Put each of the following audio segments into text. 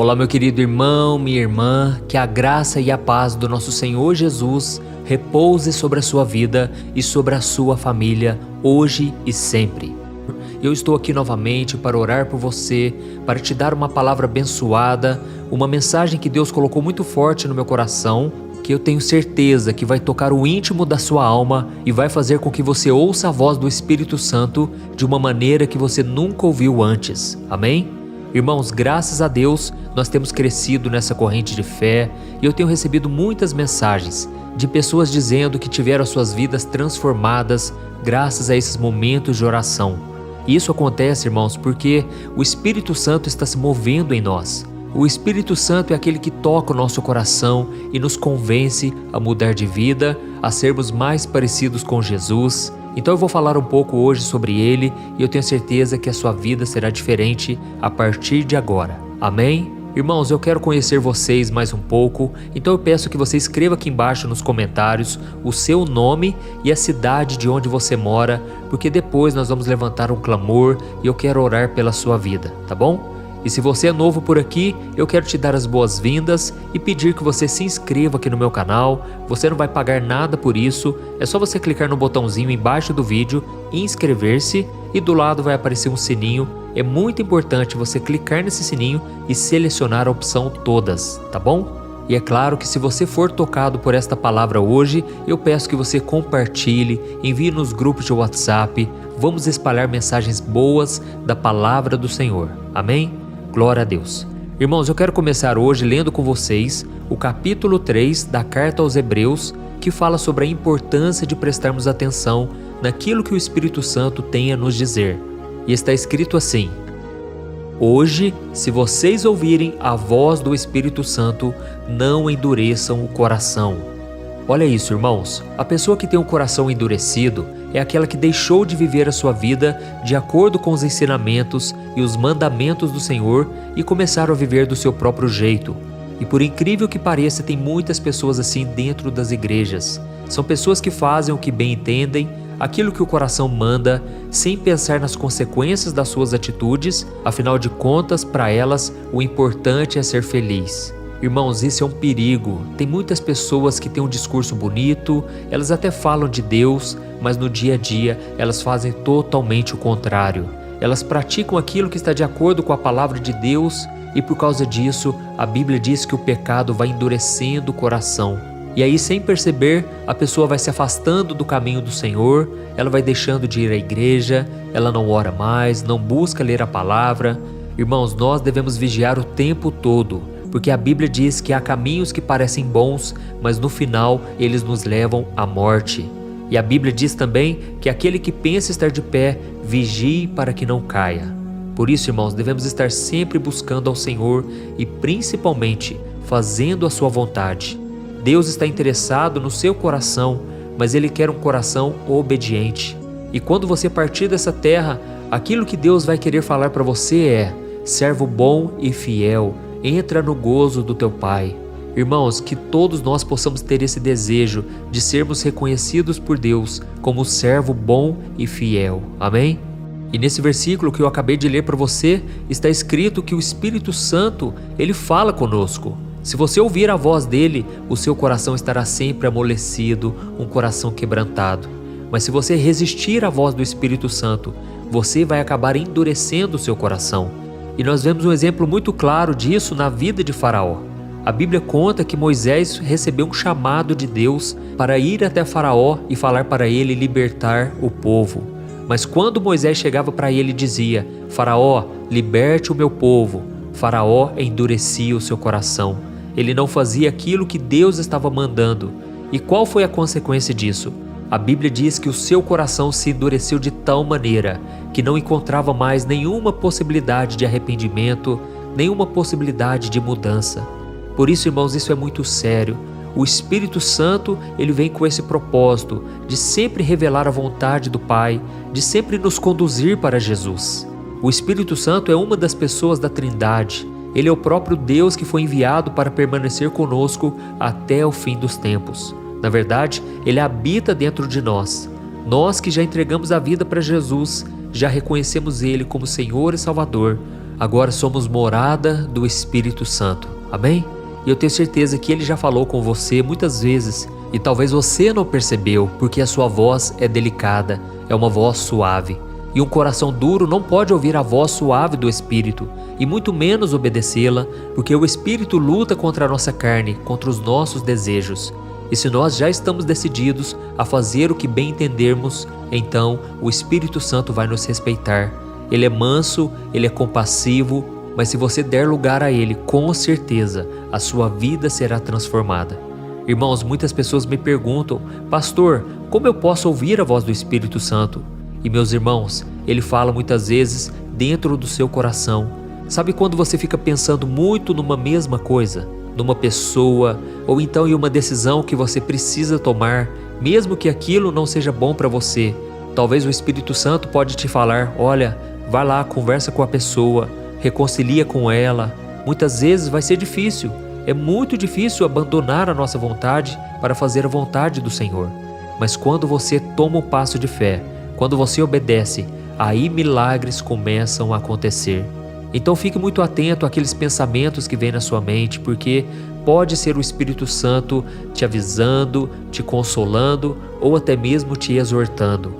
Olá, meu querido irmão, minha irmã, que a graça e a paz do nosso Senhor Jesus repouse sobre a sua vida e sobre a sua família, hoje e sempre. Eu estou aqui novamente para orar por você, para te dar uma palavra abençoada, uma mensagem que Deus colocou muito forte no meu coração, que eu tenho certeza que vai tocar o íntimo da sua alma e vai fazer com que você ouça a voz do Espírito Santo de uma maneira que você nunca ouviu antes. Amém? Irmãos, graças a Deus, nós temos crescido nessa corrente de fé e eu tenho recebido muitas mensagens de pessoas dizendo que tiveram suas vidas transformadas graças a esses momentos de oração. E isso acontece, irmãos, porque o Espírito Santo está se movendo em nós. O Espírito Santo é aquele que toca o nosso coração e nos convence a mudar de vida, a sermos mais parecidos com Jesus. Então eu vou falar um pouco hoje sobre ele e eu tenho certeza que a sua vida será diferente a partir de agora. Amém? Irmãos, eu quero conhecer vocês mais um pouco, então eu peço que você escreva aqui embaixo nos comentários o seu nome e a cidade de onde você mora, porque depois nós vamos levantar um clamor e eu quero orar pela sua vida, tá bom? E se você é novo por aqui, eu quero te dar as boas-vindas e pedir que você se inscreva aqui no meu canal. Você não vai pagar nada por isso, é só você clicar no botãozinho embaixo do vídeo, inscrever-se e do lado vai aparecer um sininho. É muito importante você clicar nesse sininho e selecionar a opção todas, tá bom? E é claro que se você for tocado por esta palavra hoje, eu peço que você compartilhe, envie nos grupos de WhatsApp, vamos espalhar mensagens boas da palavra do Senhor. Amém? Glória a Deus. Irmãos, eu quero começar hoje lendo com vocês o capítulo 3 da Carta aos Hebreus, que fala sobre a importância de prestarmos atenção naquilo que o Espírito Santo tem a nos dizer. E está escrito assim: Hoje, se vocês ouvirem a voz do Espírito Santo, não endureçam o coração. Olha isso, irmãos. A pessoa que tem o coração endurecido é aquela que deixou de viver a sua vida de acordo com os ensinamentos e os mandamentos do Senhor e começaram a viver do seu próprio jeito. E por incrível que pareça, tem muitas pessoas assim dentro das igrejas. São pessoas que fazem o que bem entendem, aquilo que o coração manda, sem pensar nas consequências das suas atitudes. Afinal de contas, para elas, o importante é ser feliz. Irmãos, isso é um perigo. Tem muitas pessoas que têm um discurso bonito, elas até falam de Deus, mas no dia a dia elas fazem totalmente o contrário. Elas praticam aquilo que está de acordo com a palavra de Deus e por causa disso a Bíblia diz que o pecado vai endurecendo o coração. E aí, sem perceber, a pessoa vai se afastando do caminho do Senhor, ela vai deixando de ir à igreja, ela não ora mais, não busca ler a palavra. Irmãos, nós devemos vigiar o tempo todo, porque a Bíblia diz que há caminhos que parecem bons, mas no final eles nos levam à morte. E a Bíblia diz também que aquele que pensa estar de pé, vigie para que não caia. Por isso, irmãos, devemos estar sempre buscando ao Senhor e principalmente fazendo a sua vontade. Deus está interessado no seu coração, mas Ele quer um coração obediente. E quando você partir dessa terra, aquilo que Deus vai querer falar para você é: servo bom e fiel, entra no gozo do teu Pai. Irmãos, que todos nós possamos ter esse desejo de sermos reconhecidos por Deus como servo bom e fiel. Amém? E nesse versículo que eu acabei de ler para você, está escrito que o Espírito Santo, Ele fala conosco. Se você ouvir a voz dele, o seu coração estará sempre amolecido, um coração quebrantado. Mas se você resistir à voz do Espírito Santo, você vai acabar endurecendo o seu coração. E nós vemos um exemplo muito claro disso na vida de Faraó. A Bíblia conta que Moisés recebeu um chamado de Deus para ir até Faraó e falar para ele libertar o povo. Mas quando Moisés chegava para ele e dizia: Faraó, liberte o meu povo, Faraó endurecia o seu coração. Ele não fazia aquilo que Deus estava mandando. E qual foi a consequência disso? A Bíblia diz que o seu coração se endureceu de tal maneira que não encontrava mais nenhuma possibilidade de arrependimento, nenhuma possibilidade de mudança. Por isso, irmãos, isso é muito sério. O Espírito Santo, ele vem com esse propósito de sempre revelar a vontade do Pai, de sempre nos conduzir para Jesus. O Espírito Santo é uma das pessoas da Trindade. Ele é o próprio Deus que foi enviado para permanecer conosco até o fim dos tempos. Na verdade, Ele habita dentro de nós. Nós que já entregamos a vida para Jesus, já reconhecemos Ele como Senhor e Salvador. agora somos morada do Espírito Santo. Amém? E eu tenho certeza que Ele já falou com você muitas vezes e talvez você não percebeu porque a sua voz é delicada, é uma voz suave. E um coração duro não pode ouvir a voz suave do Espírito e muito menos obedecê-la, porque o Espírito luta contra a nossa carne, contra os nossos desejos. E se nós já estamos decididos a fazer o que bem entendermos, então o Espírito Santo vai nos respeitar. Ele é manso, ele é compassivo, mas se você der lugar a ele, com certeza a sua vida será transformada. Irmãos, muitas pessoas me perguntam: pastor, como eu posso ouvir a voz do Espírito Santo? E meus irmãos, ele fala muitas vezes dentro do seu coração. Sabe quando você fica pensando muito numa mesma coisa? Numa pessoa, ou então em uma decisão que você precisa tomar, mesmo que aquilo não seja bom para você. Talvez o Espírito Santo pode te falar: olha, vai lá, conversa com a pessoa, reconcilia com ela. Muitas vezes vai ser difícil, é muito difícil abandonar a nossa vontade para fazer a vontade do Senhor. Mas quando você toma um passo de fé, quando você obedece, aí milagres começam a acontecer. Então fique muito atento àqueles pensamentos que vêm na sua mente, porque pode ser o Espírito Santo te avisando, te consolando ou até mesmo te exortando.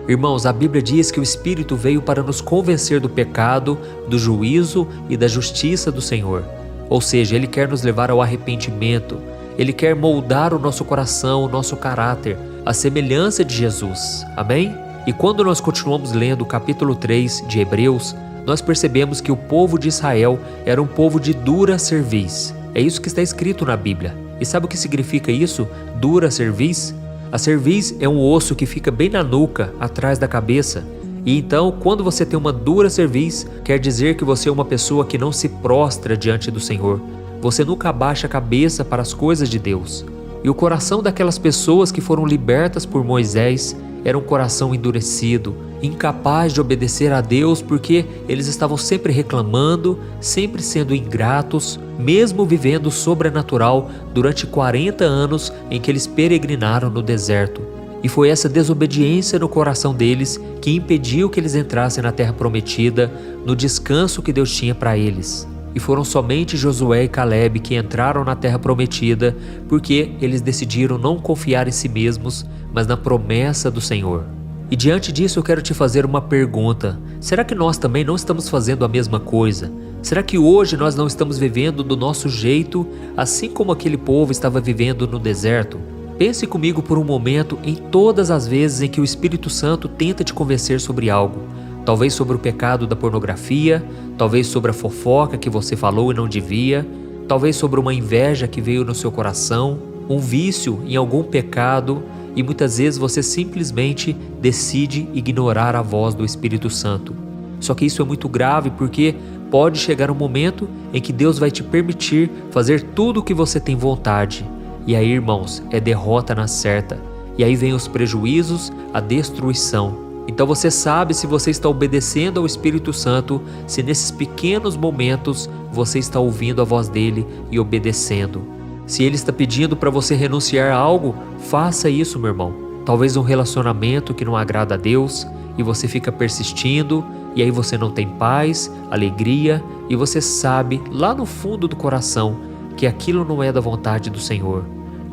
Irmãos, a Bíblia diz que o Espírito veio para nos convencer do pecado, do juízo e da justiça do Senhor. Ou seja, Ele quer nos levar ao arrependimento. Ele quer moldar o nosso coração, o nosso caráter, à semelhança de Jesus. Amém? E quando nós continuamos lendo o capítulo 3 de Hebreus, nós percebemos que o povo de Israel era um povo de dura cerviz. É isso que está escrito na Bíblia. E sabe o que significa isso? Dura cerviz? A cerviz é um osso que fica bem na nuca, atrás da cabeça. E então, quando você tem uma dura cerviz, quer dizer que você é uma pessoa que não se prostra diante do Senhor. Você nunca abaixa a cabeça para as coisas de Deus. E o coração daquelas pessoas que foram libertas por Moisés era um coração endurecido, incapaz de obedecer a Deus, porque eles estavam sempre reclamando, sempre sendo ingratos, mesmo vivendo o sobrenatural durante 40 anos em que eles peregrinaram no deserto. E foi essa desobediência no coração deles que impediu que eles entrassem na terra prometida, no descanso que Deus tinha para eles. E foram somente Josué e Calebe que entraram na terra prometida, porque eles decidiram não confiar em si mesmos, mas na promessa do Senhor. E diante disso eu quero te fazer uma pergunta: será que nós também não estamos fazendo a mesma coisa? Será que hoje nós não estamos vivendo do nosso jeito, assim como aquele povo estava vivendo no deserto? Pense comigo por um momento em todas as vezes em que o Espírito Santo tenta te convencer sobre algo. Talvez sobre o pecado da pornografia, talvez sobre a fofoca que você falou e não devia, talvez sobre uma inveja que veio no seu coração, um vício em algum pecado, e muitas vezes você simplesmente decide ignorar a voz do Espírito Santo. Só que isso é muito grave, porque pode chegar um momento em que Deus vai te permitir fazer tudo o que você tem vontade. E aí, irmãos, é derrota na certa. E aí vem os prejuízos, a destruição. Então você sabe se você está obedecendo ao Espírito Santo, se nesses pequenos momentos você está ouvindo a voz dele e obedecendo. Se ele está pedindo para você renunciar a algo, faça isso, meu irmão. Talvez um relacionamento que não agrada a Deus e você fica persistindo, e aí você não tem paz, alegria, e você sabe lá no fundo do coração que aquilo não é da vontade do Senhor.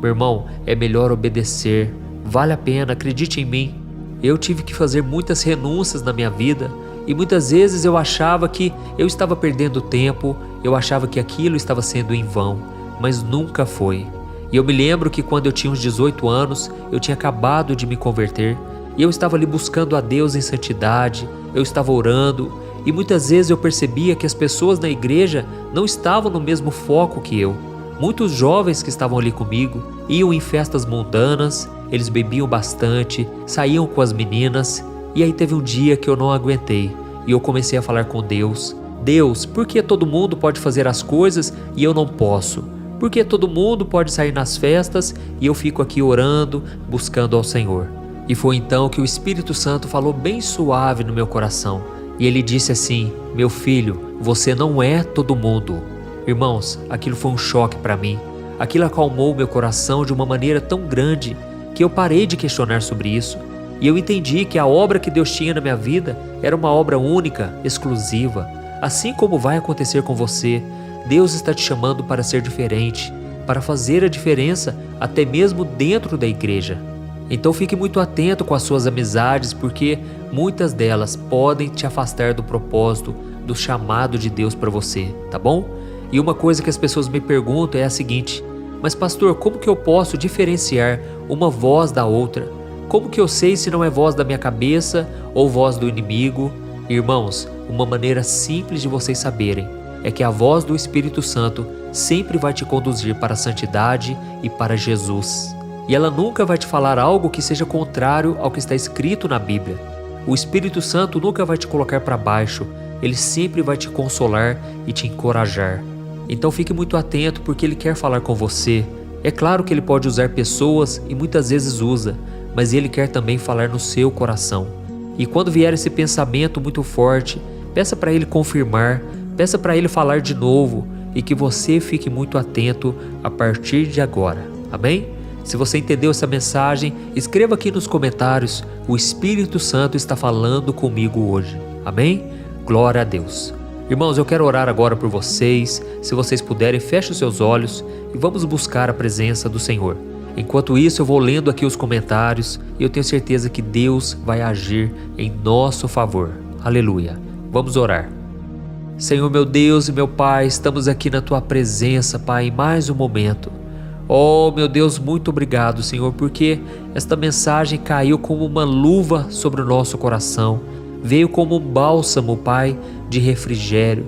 Meu irmão, é melhor obedecer. Vale a pena, acredite em mim. Eu tive que fazer muitas renúncias na minha vida e muitas vezes eu achava que eu estava perdendo tempo, eu achava que aquilo estava sendo em vão, mas nunca foi. E eu me lembro que quando eu tinha uns 18 anos, eu tinha acabado de me converter e eu estava ali buscando a Deus em santidade, eu estava orando e muitas vezes eu percebia que as pessoas na igreja não estavam no mesmo foco que eu. Muitos jovens que estavam ali comigo iam em festas mundanas, eles bebiam bastante, saíam com as meninas, e aí teve um dia que eu não aguentei e eu comecei a falar com Deus: Deus, por que todo mundo pode fazer as coisas e eu não posso? Por que todo mundo pode sair nas festas e eu fico aqui orando, buscando ao Senhor? E foi então que o Espírito Santo falou bem suave no meu coração e ele disse assim: meu filho, você não é todo mundo. Irmãos, aquilo foi um choque para mim. Aquilo acalmou meu coração de uma maneira tão grande que eu parei de questionar sobre isso. E eu entendi que a obra que Deus tinha na minha vida era uma obra única, exclusiva. assim como vai acontecer com você. Deus está te chamando para ser diferente, para fazer a diferença até mesmo dentro da igreja. Então fique muito atento com as suas amizades, porque muitas delas podem te afastar do propósito, do chamado de Deus para você, tá bom? E uma coisa que as pessoas me perguntam é a seguinte: mas pastor, como que eu posso diferenciar uma voz da outra? Como que eu sei se não é voz da minha cabeça ou voz do inimigo? Irmãos, uma maneira simples de vocês saberem é que a voz do Espírito Santo sempre vai te conduzir para a santidade e para Jesus. E ela nunca vai te falar algo que seja contrário ao que está escrito na Bíblia. O Espírito Santo nunca vai te colocar para baixo, ele sempre vai te consolar e te encorajar. Então fique muito atento, porque ele quer falar com você. É claro que ele pode usar pessoas e muitas vezes usa, mas ele quer também falar no seu coração. E quando vier esse pensamento muito forte, peça para ele confirmar, peça para ele falar de novo, e que você fique muito atento a partir de agora. Amém? Se você entendeu essa mensagem, escreva aqui nos comentários: o Espírito Santo está falando comigo hoje. Amém? Glória a Deus. Irmãos, eu quero orar agora por vocês. Se vocês puderem, feche os seus olhos e vamos buscar a presença do Senhor. Enquanto isso, eu vou lendo aqui os comentários e eu tenho certeza que Deus vai agir em nosso favor. Aleluia. Vamos orar. Senhor, meu Deus e meu Pai, estamos aqui na Tua presença, Pai, em mais um momento. Oh, meu Deus, muito obrigado, Senhor, porque esta mensagem caiu como uma luva sobre o nosso coração. Veio como um bálsamo, Pai, de refrigério.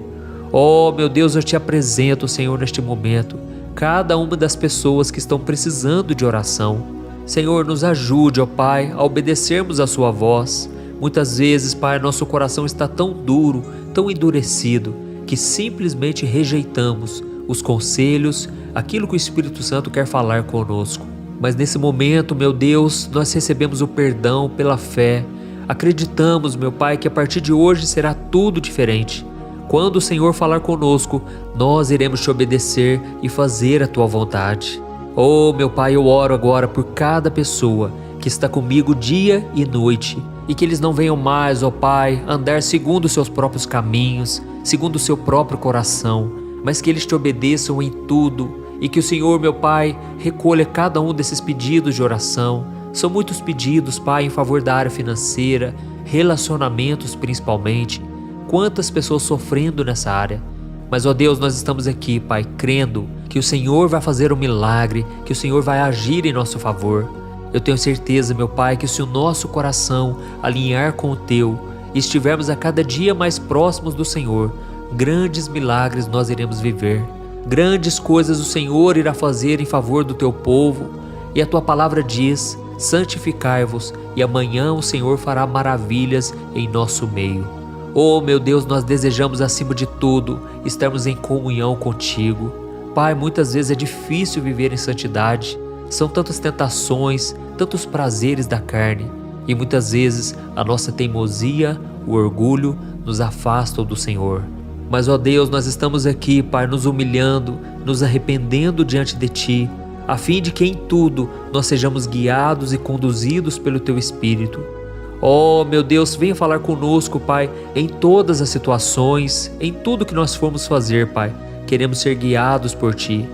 Oh, meu Deus, eu te apresento, Senhor, neste momento, cada uma das pessoas que estão precisando de oração. Senhor, nos ajude, ó Pai, a obedecermos a Sua voz. Muitas vezes, Pai, nosso coração está tão duro, tão endurecido, que simplesmente rejeitamos os conselhos, aquilo que o Espírito Santo quer falar conosco. Mas nesse momento, meu Deus, nós recebemos o perdão pela fé. Acreditamos, meu Pai, que a partir de hoje será tudo diferente. Quando o Senhor falar conosco, nós iremos te obedecer e fazer a Tua vontade. Oh, meu Pai, eu oro agora por cada pessoa que está comigo dia e noite, e que eles não venham mais, ó Pai, andar segundo os seus próprios caminhos, segundo o seu próprio coração, mas que eles te obedeçam em tudo, e que o Senhor, meu Pai, recolha cada um desses pedidos de oração. São muitos pedidos, Pai, em favor da área financeira, relacionamentos principalmente. Quantas pessoas sofrendo nessa área. Mas, ó Deus, nós estamos aqui, Pai, crendo que o Senhor vai fazer um milagre, que o Senhor vai agir em nosso favor. Eu tenho certeza, meu Pai, que se o nosso coração alinhar com o Teu e estivermos a cada dia mais próximos do Senhor, grandes milagres nós iremos viver. Grandes coisas o Senhor irá fazer em favor do Teu povo. E a Tua palavra diz: santificai-vos, e amanhã o Senhor fará maravilhas em nosso meio. Oh, meu Deus, nós desejamos acima de tudo estarmos em comunhão contigo. Pai, muitas vezes é difícil viver em santidade. São tantas tentações, tantos prazeres da carne, e muitas vezes a nossa teimosia, o orgulho nos afastam do Senhor. Mas, ó Deus, nós estamos aqui, Pai, nos humilhando, nos arrependendo diante de Ti, a fim de que em tudo nós sejamos guiados e conduzidos pelo Teu Espírito. Oh, meu Deus, venha falar conosco, Pai, em todas as situações, em tudo que nós formos fazer, Pai. Queremos ser guiados por Ti.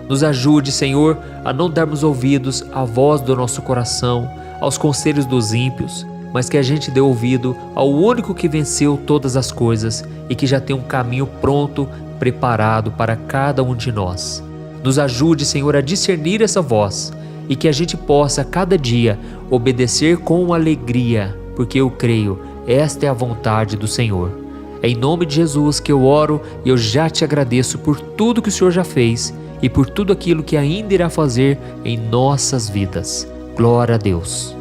Nos ajude, Senhor, a não darmos ouvidos à voz do nosso coração, aos conselhos dos ímpios, mas que a gente dê ouvido ao único que venceu todas as coisas e que já tem um caminho pronto, preparado para cada um de nós. Nos ajude, Senhor, a discernir essa voz e que a gente possa, cada dia, obedecer com alegria, porque eu creio, esta é a vontade do Senhor. É em nome de Jesus que eu oro e eu já te agradeço por tudo que o Senhor já fez e por tudo aquilo que ainda irá fazer em nossas vidas. Glória a Deus.